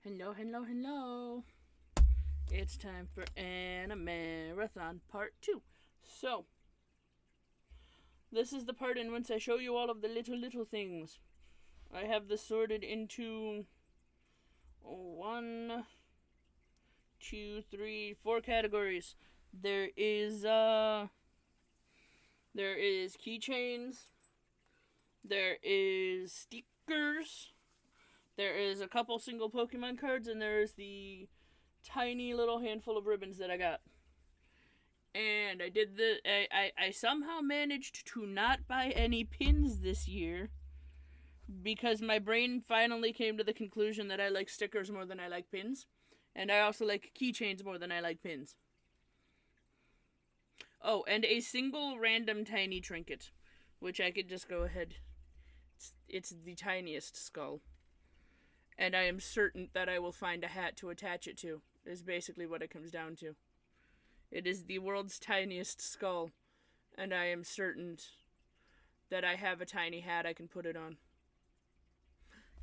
Hello, hello, hello. It's time for Animarathon Part 2. So, this is the part in which I show you all of the little things. I have this sorted into 1, 2, 3, 4 categories. There is keychains, there is stickers, there is a couple single Pokemon cards, and there is the tiny little handful of ribbons that I got. And I somehow managed to not buy any pins this year because my brain finally came to the conclusion that I like stickers more than I like pins. And I also like keychains more than I like pins. Oh, and a single random tiny trinket, which I could just go ahead. It's the tiniest skull. And I am certain that I will find a hat to attach it to, is basically what it comes down to. It is the world's tiniest skull, and I am certain that I have a tiny hat I can put it on.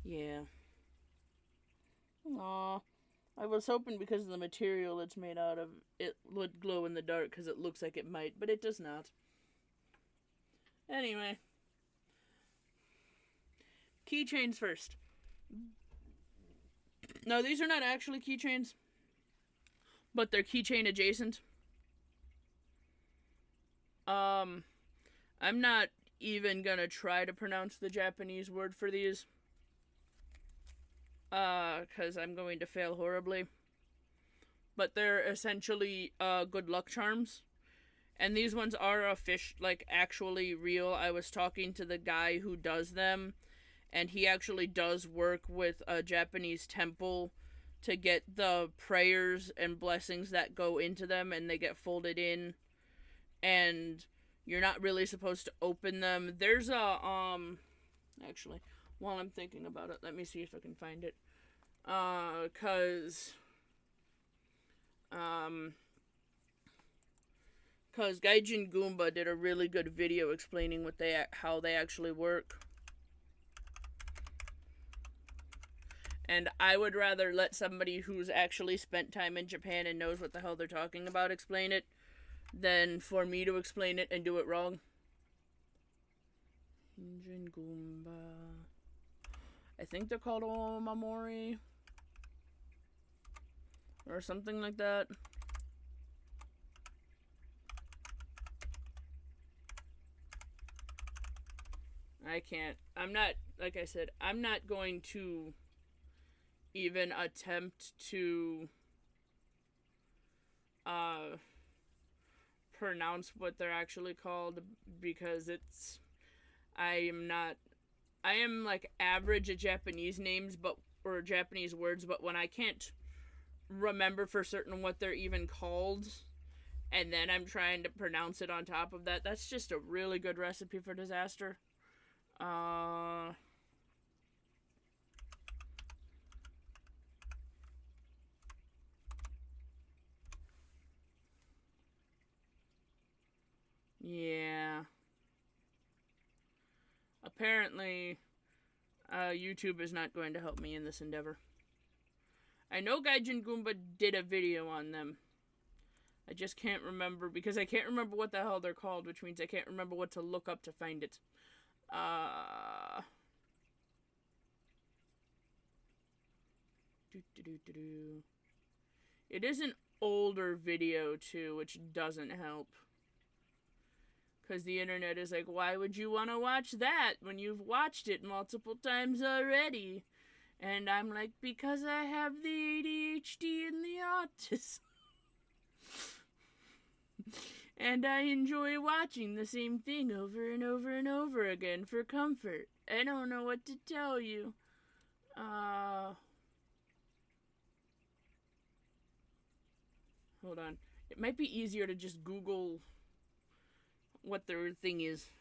Yeah. Aww. I was hoping because of the material it's made out of, it would glow in the dark because it looks like it might, but it does not. Anyway. Keychains first. No, these are not actually keychains, but they're keychain adjacent. I'm not even gonna try to pronounce the Japanese word for these. Because I'm going to fail horribly. But they're essentially, good luck charms. And these ones are actually real. I was talking to the guy who does them, and he actually does work with a Japanese temple to get the prayers and blessings that go into them, and they get folded in. And you're not really supposed to open them. There's actually, while I'm thinking about it, let me see if I can find it. Cause Gaijin Goomba did a really good video explaining how they actually work. And I would rather let somebody who's actually spent time in Japan and knows what the hell they're talking about explain it than for me to explain it and do it wrong. Gaijin Goomba. I think they're called Omamori. Or something like that. I can't. Like I said, I'm not going to even attempt to pronounce what they're actually called because I am like average at Japanese names or Japanese words, but when I can't remember for certain what they're even called and then I'm trying to pronounce it on top of that, that's just a really good recipe for disaster. Yeah. Apparently, YouTube is not going to help me in this endeavor. I know Gaijin Goomba did a video on them. I just can't remember because I can't remember what the hell they're called, which means I can't remember what to look up to find it. It is an older video too, which doesn't help. Because the internet is like, why would you want to watch that when you've watched it multiple times already? And I'm like, because I have the ADHD and the autism. And I enjoy watching the same thing over and over and over again for comfort. I don't know what to tell you. Hold on. It might be easier to just Google what their thing is.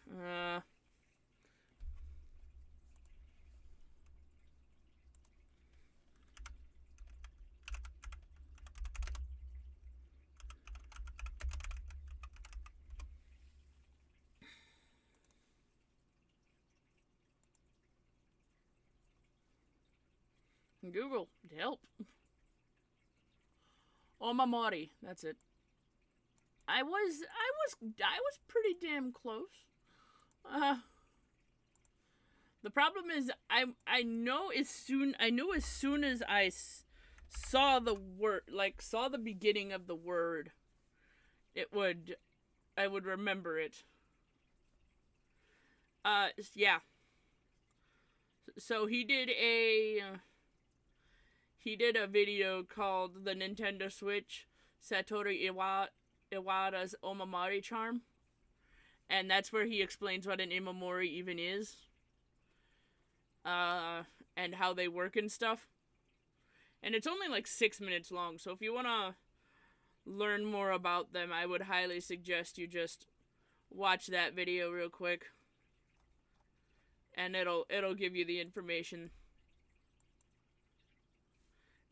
Google, help. Omamori, that's it. I was pretty damn close. The problem is I know as soon as saw the word, like saw the beginning of the word, I would remember it. Yeah. So he did a video called the Nintendo Switch Satoru Iwata's Omamori Charm, and that's where he explains what an Imamori even is, and how they work and stuff. And it's only like 6 minutes long, so if you want to learn more about them, I would highly suggest you just watch that video real quick, and it'll give you the information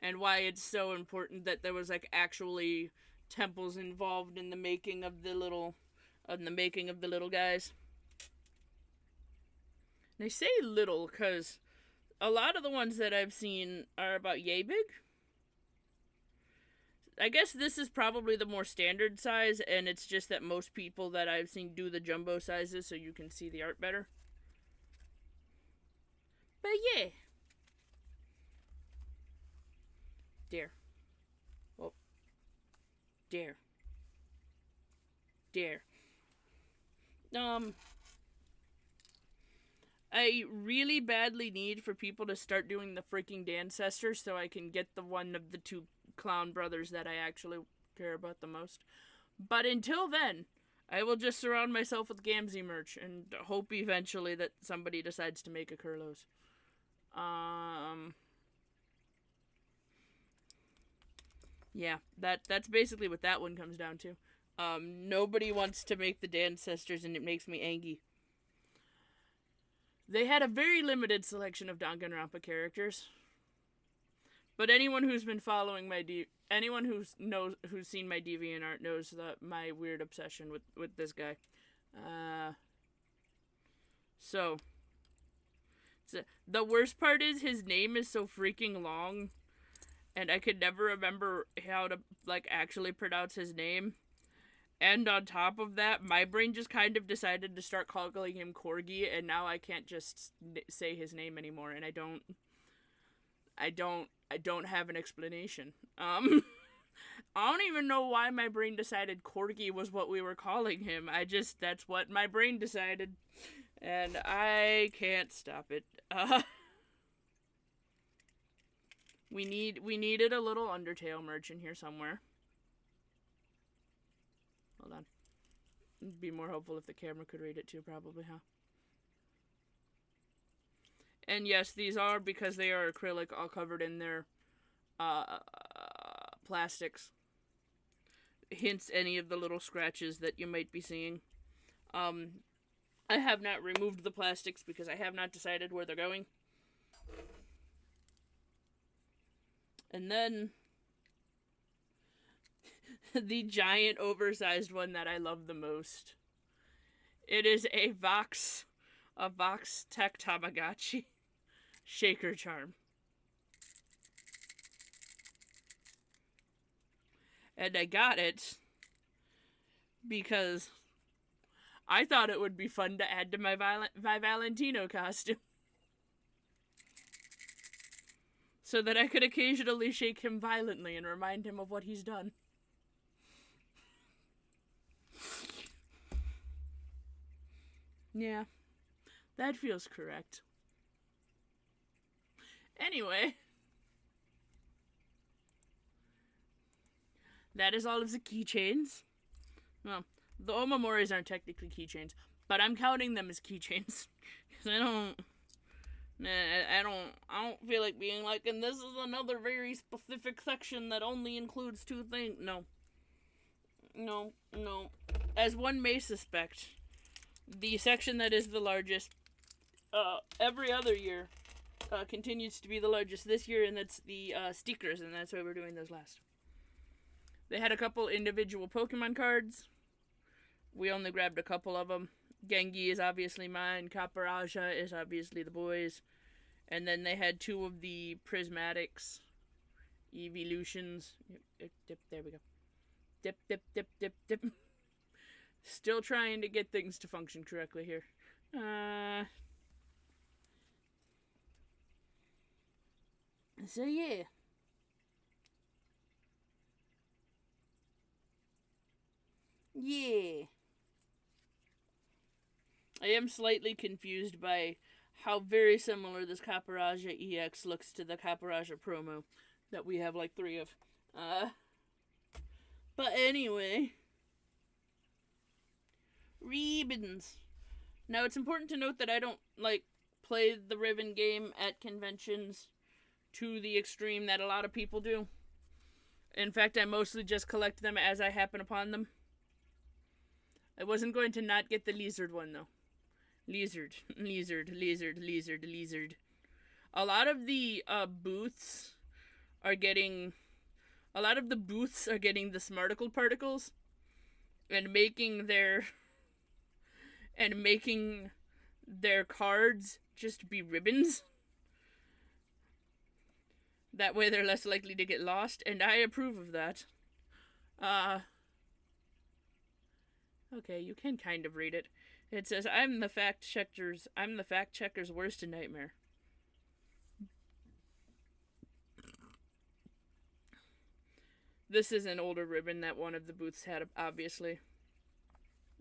and why it's so important that there was like actually temples involved in the making of the little guys. And I say little because a lot of the ones that I've seen are about yay big. I guess this is probably the more standard size, and it's just that most people that I've seen do the jumbo sizes so you can see the art better. But yeah. Dare. Oh. Dare. I really badly need for people to start doing the freaking Dancestors so I can get the one of the two clown brothers that I actually care about the most. But until then, I will just surround myself with Gamzee merch and hope eventually that somebody decides to make a Kurlos. Yeah, that's basically what that one comes down to. Nobody wants to make the Dancestors, and it makes me angry. They had a very limited selection of Danganronpa characters. But anyone who's been following anyone who's seen my DeviantArt knows that my weird obsession with this guy. So the worst part is his name is so freaking long, and I could never remember how to like actually pronounce his name. And on top of that, my brain just kind of decided to start calling him Corgi, and now I can't just say his name anymore, and I don't have an explanation. I don't even know why my brain decided Corgi was what we were calling him. That's what my brain decided, and I can't stop it. We needed a little Undertale merch in here somewhere. Hold on. It'd be more helpful if the camera could read it too, probably, huh? And yes, these are because they are acrylic, all covered in their plastics. Hence any of the little scratches that you might be seeing. I have not removed the plastics because I have not decided where they're going. And then the giant oversized one that I love the most. It is a Vox Tech Tamagotchi shaker charm. And I got it because I thought it would be fun to add to my Valentino costume. So that I could occasionally shake him violently and remind him of what he's done. Yeah, that feels correct. Anyway, that is all of the keychains. Well, the Omamoris aren't technically keychains, but I'm counting them as keychains because I don't feel like being like, and this is another very specific section that only includes two things. No. As one may suspect, the section that is the largest every other year continues to be the largest this year, and that's the stickers, and that's why we're doing those last. They had a couple individual Pokemon cards. We only grabbed a couple of them. Gengi is obviously mine. Caparaja is obviously the boys. And then they had 2 of the prismatics evolutions. Dip, there we go. Dip, dip, dip, dip, dip. Still trying to get things to function correctly here. So yeah. Yeah. I am slightly confused by how very similar this Caparaja EX looks to the Caparaja promo that we have like 3 of. But anyway. Ribbons. Now it's important to note that I don't like play the ribbon game at conventions to the extreme that a lot of people do. In fact, I mostly just collect them as I happen upon them. I wasn't going to not get the lizard one though. Lizard. A lot of the booths are getting the Smarticle particles and making their cards just be ribbons. That way they're less likely to get lost, and I approve of that. Okay, you can kind of read it. It says, I'm the fact checker's worst nightmare. This is an older ribbon that one of the booths had, obviously.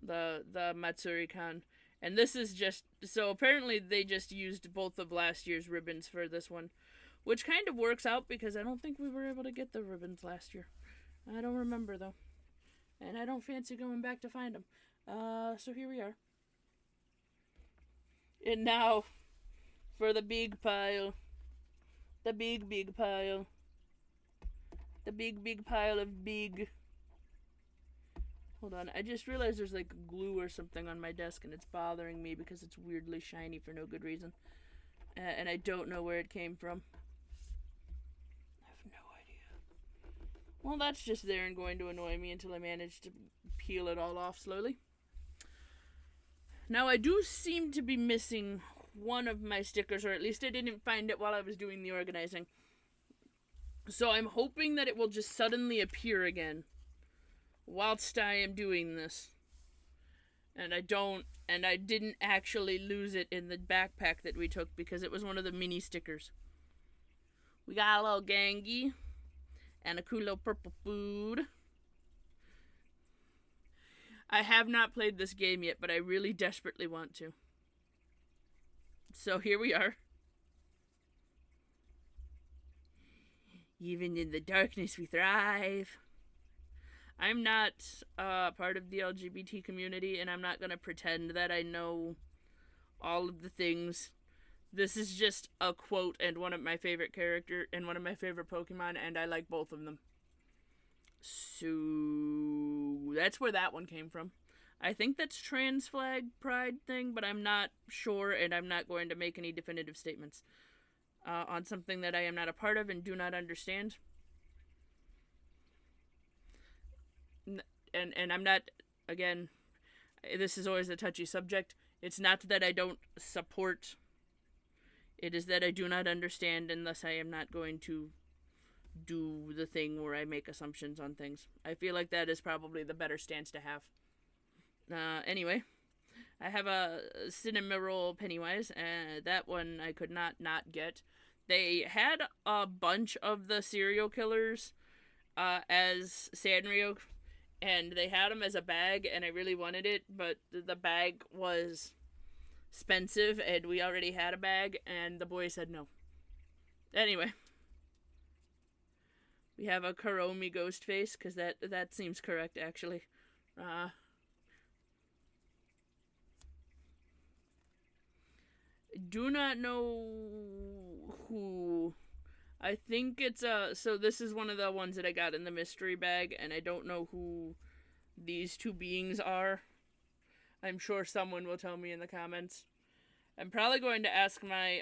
The Matsuri-kan. And this is just, so apparently they just used both of last year's ribbons for this one. Which kind of works out because I don't think we were able to get the ribbons last year. I don't remember though. And I don't fancy going back to find them. So here we are. And now, for the big pile. The big pile. The big pile of big. Hold on, I just realized there's like glue or something on my desk and it's bothering me because it's weirdly shiny for no good reason. And I don't know where it came from. I have no idea. Well, that's just there and going to annoy me until I manage to peel it all off slowly. Now, I do seem to be missing one of my stickers, or at least I didn't find it while I was doing the organizing. So I'm hoping that it will just suddenly appear again whilst I am doing this. And I didn't actually lose it in the backpack that we took because it was one of the mini stickers. We got a little Gangy and a cool little purple food. I have not played this game yet, but I really desperately want to. So here we are. Even in the darkness we thrive. I'm not part of the LGBT community, and I'm not going to pretend that I know all of the things. This is just a quote and one of my favorite characters and one of my favorite Pokemon, and I like both of them. So that's where that one came from. I think that's trans flag pride thing, but I'm not sure, and I'm not going to make any definitive statements on something that I am not a part of and do not understand. And I'm not, again, this is always a touchy subject. It's not that I don't support. It is that I do not understand, and thus I am not going to do the thing where I make assumptions on things. I feel like that is probably the better stance to have. Anyway, I have a Cinnamoroll Pennywise, and that one I could not get. They had a bunch of the serial killers as Sanrio, and they had them as a bag, and I really wanted it, but the bag was expensive, and we already had a bag, and the boy said no. Anyway. We have a Karomi Ghostface, because that seems correct, actually. Do not know who. I think it's so this is one of the ones that I got in the mystery bag, and I don't know who these two beings are. I'm sure someone will tell me in the comments. I'm probably going to ask my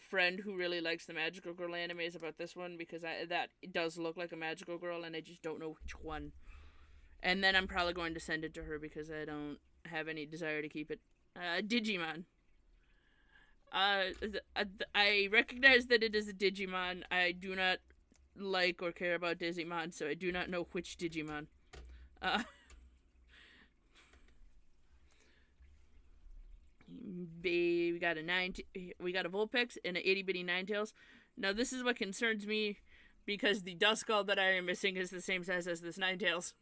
friend who really likes the Magical Girl animes about this one, because that does look like a Magical Girl, and I just don't know which one. And then I'm probably going to send it to her because I don't have any desire to keep it. Digimon. I recognize that it is a Digimon. I do not like or care about Digimon, so I do not know which Digimon. Uh, we got we got a Vulpix and an itty bitty Ninetales. Now this is what concerns me, because the Duskull that I am missing is the same size as this Ninetales.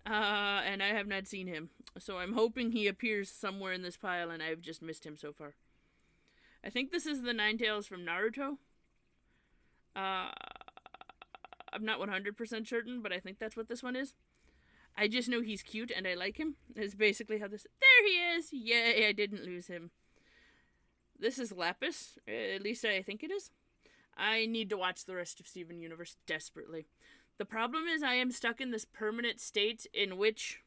And I have not seen him, so I'm hoping he appears somewhere in this pile, and I've just missed him so far. I think this is the Ninetales from Naruto. I'm not 100% certain, but I think that's what this one is. I just know he's cute and I like him. Is basically how this. There he is! Yay! I didn't lose him. This is Lapis. At least I think it is. I need to watch the rest of Steven Universe desperately. The problem is I am stuck in this permanent state in which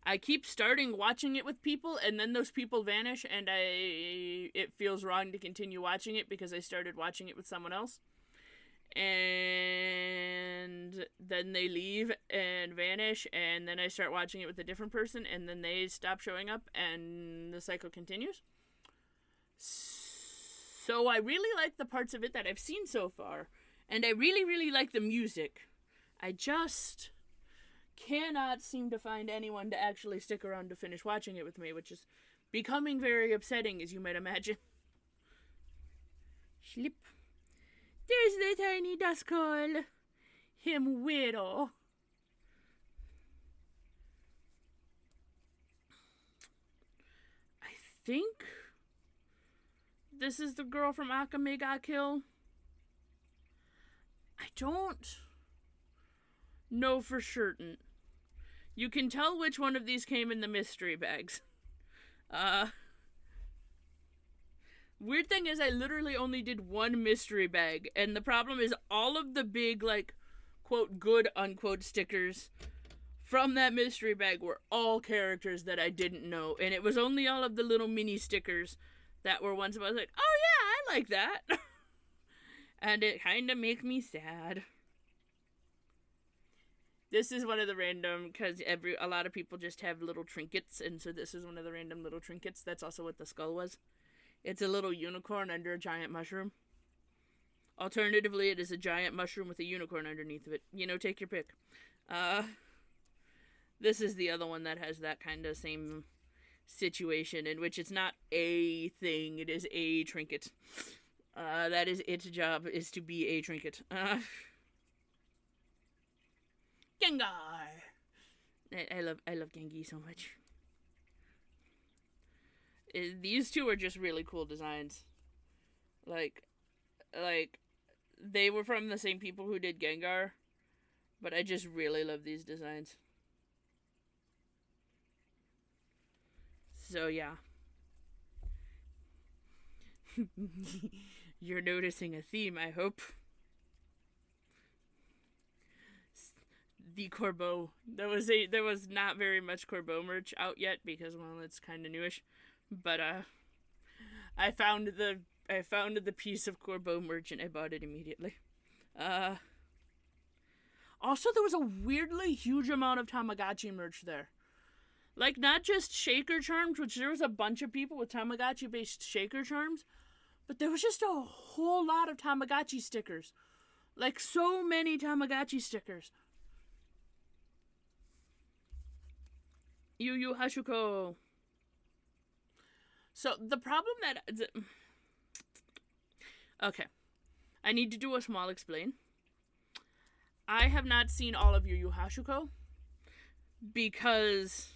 I keep starting watching it with people, and then those people vanish, and it feels wrong to continue watching it because I started watching it with someone else. And then they leave and vanish, and then I start watching it with a different person, and then they stop showing up, and the cycle continues. So I really like the parts of it that I've seen so far, and I really, really like the music. I just cannot seem to find anyone to actually stick around to finish watching it with me, which is becoming very upsetting, as you might imagine. Slip. There's the tiny Duskull. Him widow. I think this is the girl from Akame ga Kill. I don't know for certain. You can tell which one of these came in the mystery bags. Weird thing is I literally only did one mystery bag, and the problem is all of the big, like, quote, good, unquote, stickers from that mystery bag were all characters that I didn't know, and it was only all of the little mini stickers that were ones I was like, oh yeah, I like that. And it kind of make me sad. This is one of the random, because a lot of people just have little trinkets, and so this is one of the random little trinkets. That's also what the skull was. It's a little unicorn under a giant mushroom. Alternatively, it is a giant mushroom with a unicorn underneath of it. You know, take your pick. This is the other one that has that kind of same situation, in which it's not a thing, it is a trinket. That is its job, is to be a trinket. Gengar! I love Gengi so much. These two are just really cool designs. Like, they were from the same people who did Gengar, but I just really love these designs. So, yeah. You're noticing a theme, I hope. The Corbeau. There was not very much Corbeau merch out yet because, well, it's kind of newish. But I found the piece of Corbeau merch and I bought it immediately. Also, there was a weirdly huge amount of Tamagotchi merch there. Like, not just shaker charms, which there was a bunch of people with Tamagotchi based shaker charms, but there was just a whole lot of Tamagotchi stickers. Like, so many Tamagotchi stickers. Yu Yu Hakusho. So, the problem that... Okay. I need to do a small explain. I have not seen all of Yu Yu Hakusho because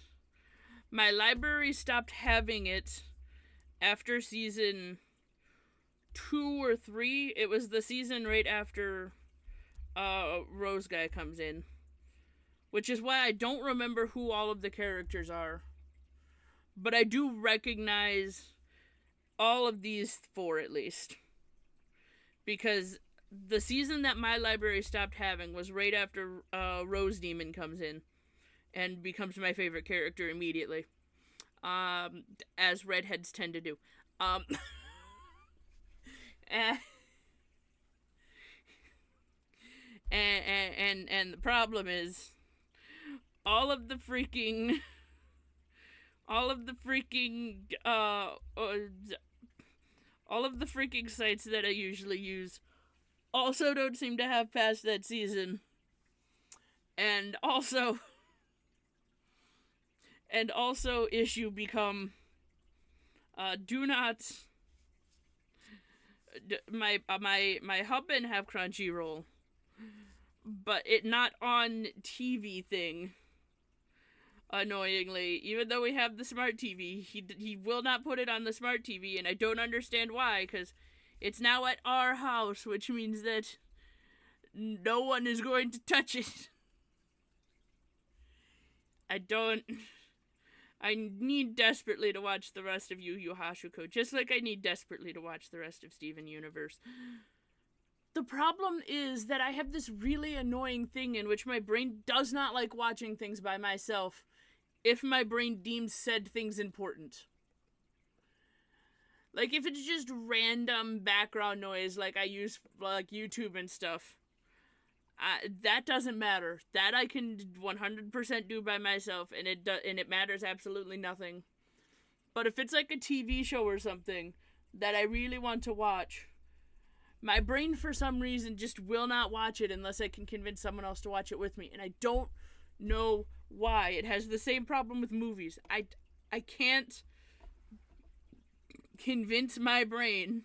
my library stopped having it after season 2 or 3. It was the season right after Rose Guy comes in. Which is why I don't remember who all of the characters are. But I do recognize all of these 4 at least. Because the season that my library stopped having was right after Rose Demon comes in. And becomes my favorite character immediately. As redheads tend to do. And the problem is... all of the all of the freaking all of the freaking sites that I usually use also don't seem to have passed that season. And also issue become do not my husband have Crunchyroll, but it not on TV thing. Annoyingly, even though we have the smart TV, he will not put it on the smart TV, and I don't understand why, because it's now at our house, which means that no one is going to touch it. I need desperately to watch the rest of Yu Yu Hakusho, just like I need desperately to watch the rest of Steven Universe. The problem is that I have this really annoying thing in which my brain does not like watching things by myself if my brain deems said things important. Like, if it's just random background noise like I use like YouTube and stuff, that doesn't matter. That I can 100% do by myself, and it matters absolutely nothing. But if it's like a TV show or something that I really want to watch, my brain for some reason just will not watch it unless I can convince someone else to watch it with me, and I don't know why. It has the same problem with movies. I can't convince my brain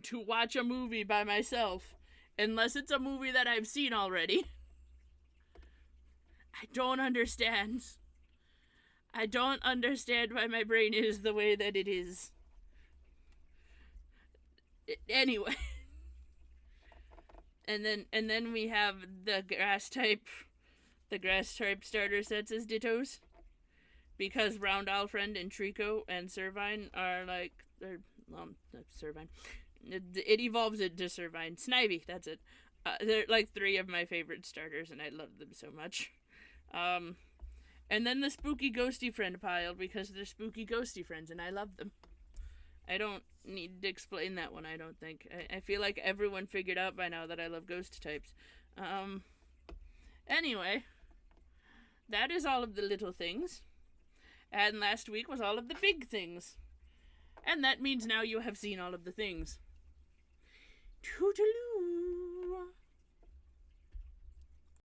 to watch a movie by myself unless it's a movie that I've seen already. I don't understand. I don't understand why my brain is the way that it is. Anyway. And then we have the grass type starter sets as dittos. Because Round Alfriend and Trico and Servine are like, Servine. It evolves into Servine. Snivy, that's it. They're like 3 of my favorite starters, and I love them so much. And then the spooky ghosty friend pile, because they're spooky ghosty friends, and I love them. I don't need to explain that one, I don't think. I feel like everyone figured out by now that I love ghost types. Anyway, that is all of the little things. And last week was all of the big things. And that means now you have seen all of the things. Toodaloo!